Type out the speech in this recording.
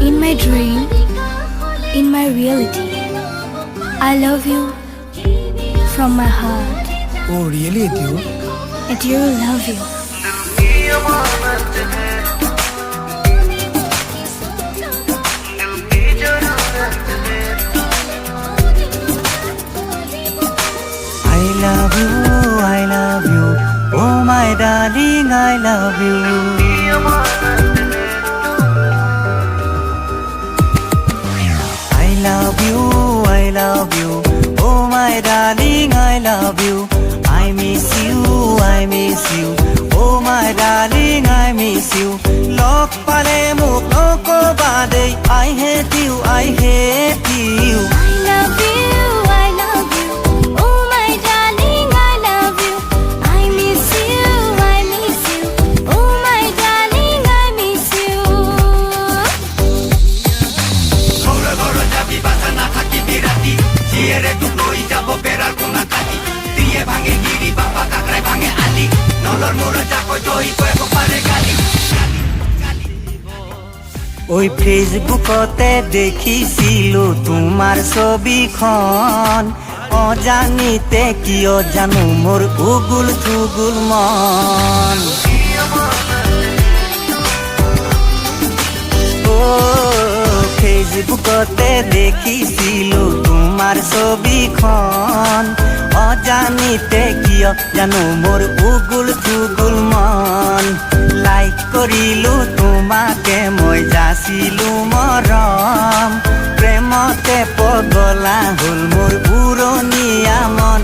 In my dream, in my reality, I love you from my heart. Oh, really, Adil? I do love you. I love you, oh my darling, I love you. I love you, oh my darling, I love you. I miss you, oh my darling, I miss you. Lok pale muk loko bade, I hate you, I hate you. I love you, oh my darling, I love you. I miss you, oh my darling, I miss you. ঘরে ঘরে যাবি বাসা না থাকিবি রাতি জিয়েরে টুকরোই যাব বেড়ার কোনা কাটি দিয়ে ভাঙে গিরি বাবা কাকড়ায় ভাঙে আলি নলর মোড়ে যাকো জয় কয়েক পারে গালি ওই ফেসবুকতে দেখিছিলো তোমাৰ ছবিখন অজানিতে কিয় জানো মোৰ উগুল থুগুল মন ফেসবুকতে দেখিছিলো তোমাৰ ছবিখন অজানিতে কিয় জানো মোৰ উগুল থুগুল মন লাইক কৰিলো তোমাকে মই যাচিলো মৰম প্ৰেমতে পগলা হ'ল মোৰ পুৰণীয়া মন